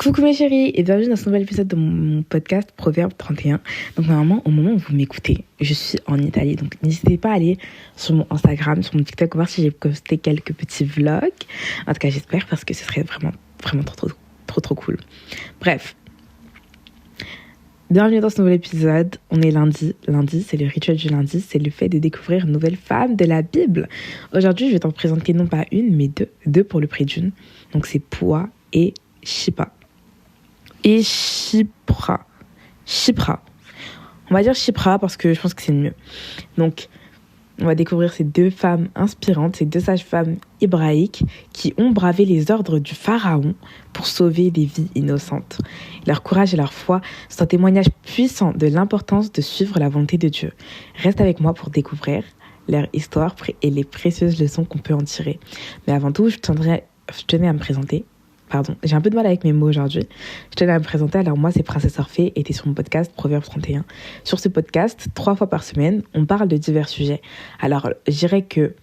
Coucou mes chéris et bienvenue dans ce nouvel épisode de mon podcast Proverbe 31. Donc normalement au moment où vous m'écoutez, je suis en Italie. Donc n'hésitez pas à aller sur mon Instagram, sur mon TikTok, voir si j'ai posté quelques petits vlogs. En tout cas j'espère parce que ce serait vraiment trop cool. Bref. Bienvenue dans ce nouvel épisode. On est lundi. Lundi, c'est le rituel du lundi. C'est le fait de découvrir une nouvelle femme de la Bible. Aujourd'hui, je vais t'en présenter non pas une, mais deux pour le prix d'une. Donc c'est Pua et Shipra. On va dire Shipra parce que je pense que c'est le mieux. Donc, on va découvrir ces deux femmes inspirantes, ces deux sages-femmes hébraïques qui ont bravé les ordres du pharaon pour sauver des vies innocentes. Leur courage et leur foi sont un témoignage puissant de l'importance de suivre la volonté de Dieu. Reste avec moi pour découvrir leur histoire et les précieuses leçons qu'on peut en tirer. Mais avant tout, je tenais à me présenter. Pardon, j'ai un peu de mal avec mes mots aujourd'hui. Je tenais à me présenter. Alors moi, c'est Princesse Orphée et t'es sur mon podcast Proverbe 31. Sur ce podcast, 3 fois par semaine, on parle de divers sujets. Alors, je dirais que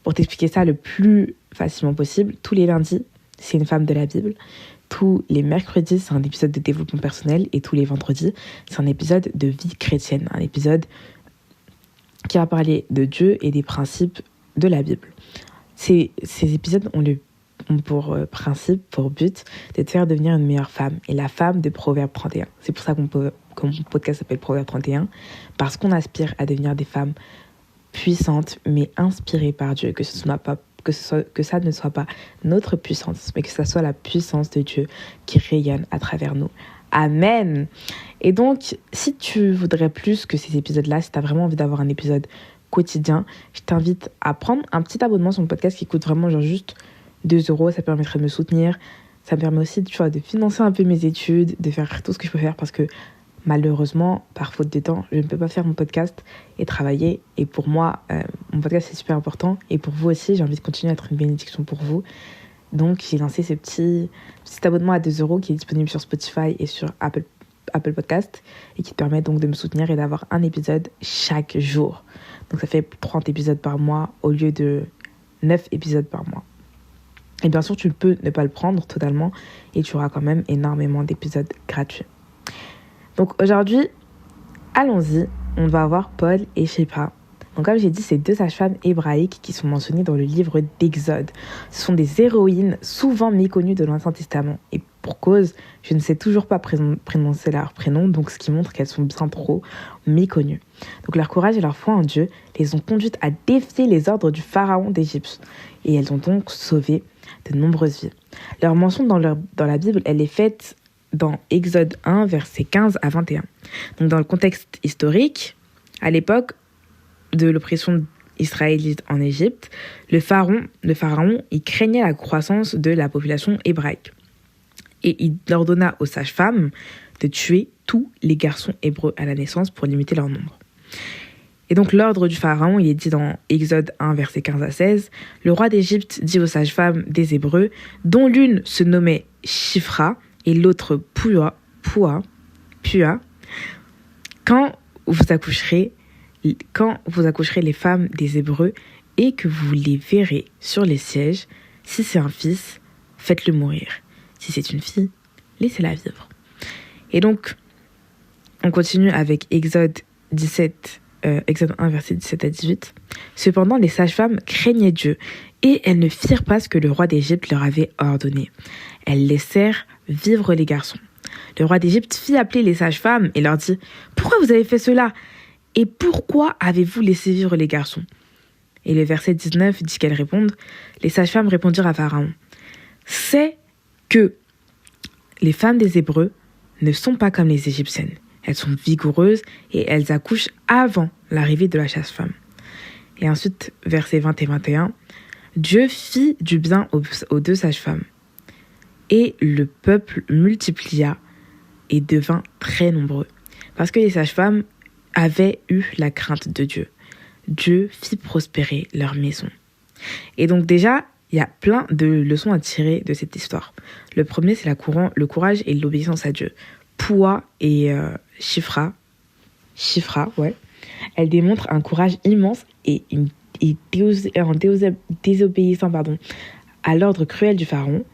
pour t'expliquer ça le plus facilement possible, tous les lundis, c'est une femme de la Bible. Tous les mercredis, c'est un épisode de développement personnel. Et tous les vendredis, c'est un épisode de vie chrétienne. Un épisode qui va parler de Dieu et des principes de la Bible. Ces épisodes ont pour principe, pour but, de te faire devenir une meilleure femme. Et la femme de Proverbe 31. C'est pour ça que mon podcast s'appelle Proverbe 31. Parce qu'on aspire à devenir des femmes puissantes, mais inspirées par Dieu. Que ça ne soit pas notre puissance, mais que ça soit la puissance de Dieu qui rayonne à travers nous. Amen. Et donc, si tu voudrais plus que ces épisodes-là, si tu as vraiment envie d'avoir un épisode quotidien, je t'invite à prendre un petit abonnement sur mon podcast qui coûte vraiment genre juste 2 €, ça permettrait de me soutenir. Ça me permet aussi, de financer un peu mes études, de faire tout ce que je peux faire parce que malheureusement, par faute de temps, je ne peux pas faire mon podcast et travailler. Et pour moi, mon podcast, c'est super important. Et pour vous aussi, j'ai envie de continuer à être une bénédiction pour vous. Donc, j'ai lancé ce petit abonnement à 2 € qui est disponible sur Spotify et sur Apple Podcast et qui te permet donc de me soutenir et d'avoir un épisode chaque jour. Donc, ça fait 30 épisodes par mois au lieu de 9 épisodes par mois. Et bien sûr, tu peux ne pas le prendre totalement et tu auras quand même énormément d'épisodes gratuits. Donc aujourd'hui, allons-y, on va voir Paul et Shipra. Donc comme j'ai dit, c'est deux sages-femmes hébraïques qui sont mentionnées dans le livre d'Exode. Ce sont des héroïnes souvent méconnues de l'Ancien Testament. Et pour cause, je ne sais toujours pas prononcer leur prénom, donc ce qui montre qu'elles sont bien trop méconnues. Donc leur courage et leur foi en Dieu les ont conduites à défier les ordres du pharaon d'Égypte. Et elles ont donc sauvé de nombreuses vies. Leur mention dans la Bible, elle est faite dans Exode 1, versets 15 à 21. Donc dans le contexte historique, à l'époque de l'oppression israélite en Égypte, le pharaon, il craignait la croissance de la population hébraïque. Et il ordonna aux sages-femmes de tuer tous les garçons hébreux à la naissance pour limiter leur nombre. Et donc l'ordre du pharaon, il est dit dans Exode 1, versets 15 à 16. Le roi d'Égypte dit aux sages-femmes des Hébreux, dont l'une se nommait Shipra et l'autre Pua, quand vous accoucherez les femmes des Hébreux et que vous les verrez sur les sièges, si c'est un fils, faites-le mourir. Si c'est une fille, laissez-la vivre. Et donc, on continue avec Exode 1, verset 17 à 18. Cependant, les sages-femmes craignaient Dieu et elles ne firent pas ce que le roi d'Égypte leur avait ordonné. Elles laissèrent vivre les garçons. Le roi d'Égypte fit appeler les sages-femmes et leur dit « Pourquoi vous avez fait cela ? Et pourquoi avez-vous laissé vivre les garçons ?» Et le verset 19 dit qu'elles répondent. Les sages-femmes répondirent à Pharaon « C'est que les femmes des Hébreux ne sont pas comme les Égyptiennes. Elles sont vigoureuses et elles accouchent avant l'arrivée de la chasse-femme. » Et ensuite, versets 20 et 21, Dieu fit du bien aux deux sages-femmes. Et le peuple multiplia et devint très nombreux. Parce que les sages-femmes avaient eu la crainte de Dieu. Dieu fit prospérer leur maison. Et donc déjà, il y a plein de leçons à tirer de cette histoire. Le premier, c'est le courage et l'obéissance à Dieu. Pua et Shipra, ouais. Elle démontre un courage immense et en désobéissant à l'ordre cruel du pharaon.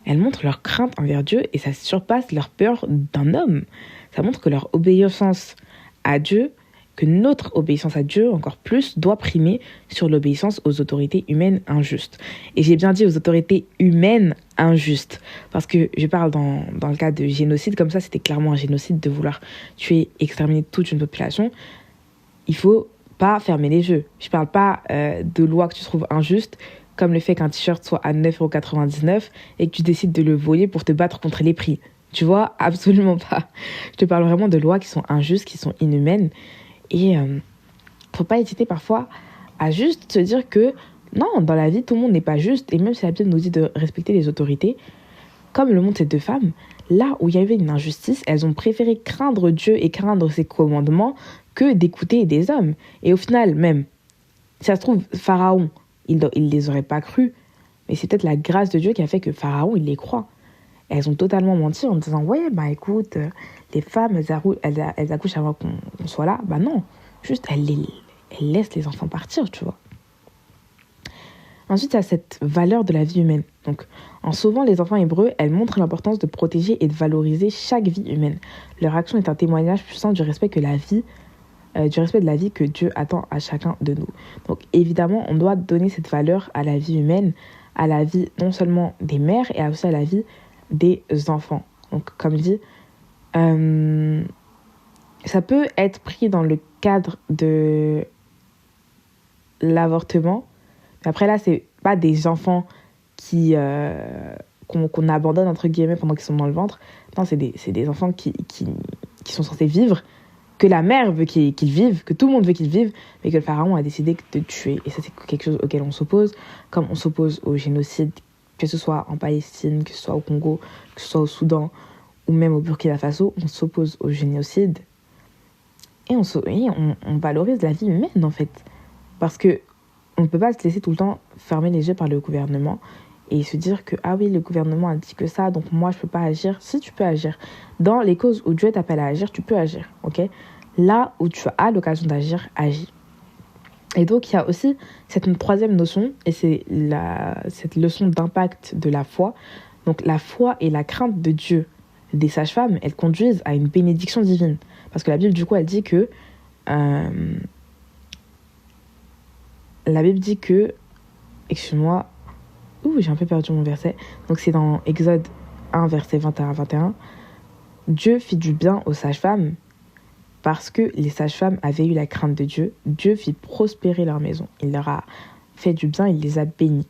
elles montrent leur crainte envers Dieu et ça surpasse leur peur d'un homme. Ça montre que leur obéissance à Dieu, que notre obéissance à Dieu encore plus, doit primer sur l'obéissance aux autorités humaines injustes. Et j'ai bien dit aux autorités humaines injustes, parce que je parle dans le cas de génocide, comme ça c'était clairement un génocide de vouloir tuer, exterminer toute une population. Il faut pas fermer les yeux. Je parle pas de loi que tu trouves injuste, comme le fait qu'un t-shirt soit à 9,99 € et que tu décides de le voler pour te battre contre les prix. Tu vois, absolument pas. Je te parle vraiment de lois qui sont injustes, qui sont inhumaines. Et faut pas hésiter parfois à juste se dire que non, dans la vie, tout le monde n'est pas juste. Et même si la Bible nous dit de respecter les autorités, comme le montrent ces deux femmes, là où il y avait une injustice, elles ont préféré craindre Dieu et craindre ses commandements que d'écouter des hommes. Et au final, même, si ça se trouve, Pharaon, il les aurait pas crus, mais c'est peut-être la grâce de Dieu qui a fait que Pharaon, il les croit. Et elles ont totalement menti en disant, ouais, bah écoute, les femmes, elles accouchent avant qu'on soit là. Bah non, juste, elles laissent les enfants partir, tu vois. Ensuite, il y a cette valeur de la vie humaine. Donc, en sauvant les enfants hébreux, elles montrent l'importance de protéger et de valoriser chaque vie humaine. Leur action est un témoignage puissant du respect de la vie que Dieu attend à chacun de nous. Donc, évidemment, on doit donner cette valeur à la vie humaine, à la vie non seulement des mères, et aussi à la vie des enfants. Donc, comme dit, ça peut être pris dans le cadre de l'avortement. Mais après, là, c'est pas des enfants qu'on abandonne, entre guillemets, pendant qu'ils sont dans le ventre. Non, c'est des enfants qui sont censés vivre, que la mère veut qu'ils vivent, que tout le monde veut qu'ils vivent, mais que le pharaon a décidé de tuer. Et ça, c'est quelque chose auquel on s'oppose, comme on s'oppose au génocide, que ce soit en Palestine, que ce soit au Congo, que ce soit au Soudan, ou même au Burkina Faso, on s'oppose au génocide. Et on valorise la vie humaine, en fait. Parce que on ne peut pas se laisser tout le temps fermer les yeux par le gouvernement et se dire que, ah oui, le gouvernement a dit que ça, donc moi, je ne peux pas agir. Si, tu peux agir. Dans les causes où Dieu t'appelle à agir, tu peux agir, ok ? Là où tu as l'occasion d'agir, agis. Et donc, il y a aussi cette troisième notion, et c'est cette leçon d'impact de la foi. Donc, la foi et la crainte de Dieu des sages-femmes, elles conduisent à une bénédiction divine. Parce que la Bible, du coup, elle dit que... la Bible dit que... Excuse-moi. J'ai un peu perdu mon verset. Donc, c'est dans Exode 1, verset 21-21. Dieu fit du bien aux sages-femmes parce que les sages-femmes avaient eu la crainte de Dieu. Dieu fit prospérer leur maison. Il leur a fait du bien, il les a bénis.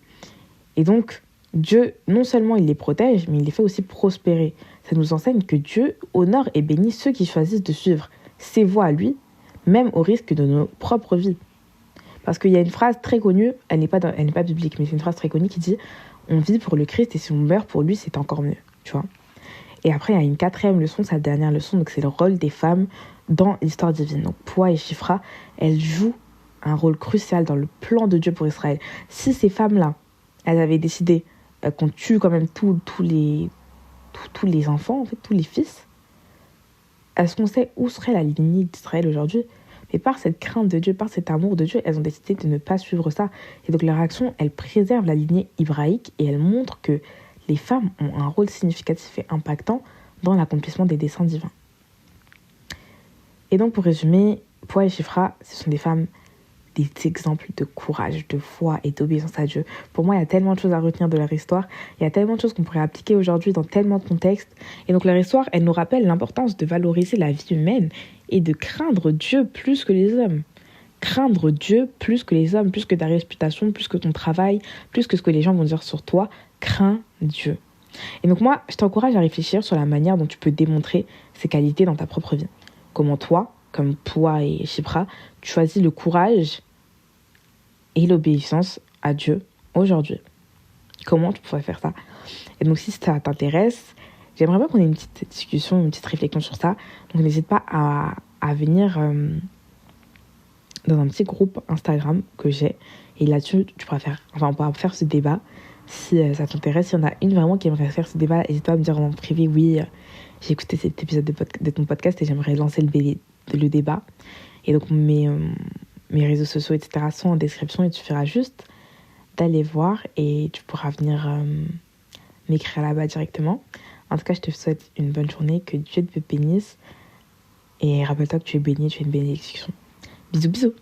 Et donc, Dieu, non seulement il les protège, mais il les fait aussi prospérer. Ça nous enseigne que Dieu honore et bénit ceux qui choisissent de suivre ses voies à lui, même au risque de nos propres vies. Parce qu'il y a une phrase très connue, elle n'est pas biblique, mais c'est une phrase très connue qui dit « On vit pour le Christ et si on meurt pour lui, c'est encore mieux. » Tu vois ? Et après, il y a une quatrième leçon, sa dernière leçon, donc c'est le rôle des femmes dans l'histoire divine. Donc Poua et Shifra, elles jouent un rôle crucial dans le plan de Dieu pour Israël. Si ces femmes-là, elles avaient décidé qu'on tue quand même tous les enfants, en fait, tous les fils, est-ce qu'on sait où serait la lignée d'Israël aujourd'hui ? Mais par cette crainte de Dieu, par cet amour de Dieu, elles ont décidé de ne pas suivre ça. Et donc leur action, elle préserve la lignée hébraïque et elle montre que les femmes ont un rôle significatif et impactant dans l'accomplissement des desseins divins. Et donc pour résumer, Poua et Shifra, ce sont des femmes, des exemples de courage, de foi et d'obéissance à Dieu. Pour moi, il y a tellement de choses à retenir de leur histoire. Il y a tellement de choses qu'on pourrait appliquer aujourd'hui dans tellement de contextes. Et donc leur histoire, elle nous rappelle l'importance de valoriser la vie humaine et de craindre Dieu plus que les hommes. Craindre Dieu plus que les hommes, plus que ta réputation, plus que ton travail, plus que ce que les gens vont dire sur toi. Crains Dieu. Et donc moi, je t'encourage à réfléchir sur la manière dont tu peux démontrer ces qualités dans ta propre vie. Comment toi, comme Poua et Shifra, tu choisis le courage et l'obéissance à Dieu aujourd'hui. Comment tu pourrais faire ça ? Et donc si ça t'intéresse, j'aimerais bien qu'on ait une petite discussion, une petite réflexion sur ça. Donc n'hésite pas à venir dans un petit groupe Instagram que j'ai. Et là-dessus, on pourra faire ce débat. Si ça t'intéresse, s'il y en a une vraiment qui aimerait faire ce débat, n'hésite pas à me dire en privé, oui, j'ai écouté cet épisode de ton podcast et j'aimerais lancer le débat. Et donc mes réseaux sociaux, etc. sont en description et tu feras juste d'aller voir et tu pourras venir m'écrire là-bas directement. En tout cas, je te souhaite une bonne journée, que Dieu te bénisse. Et rappelle-toi que tu es béni, tu es une bénédiction. Bisous, bisous.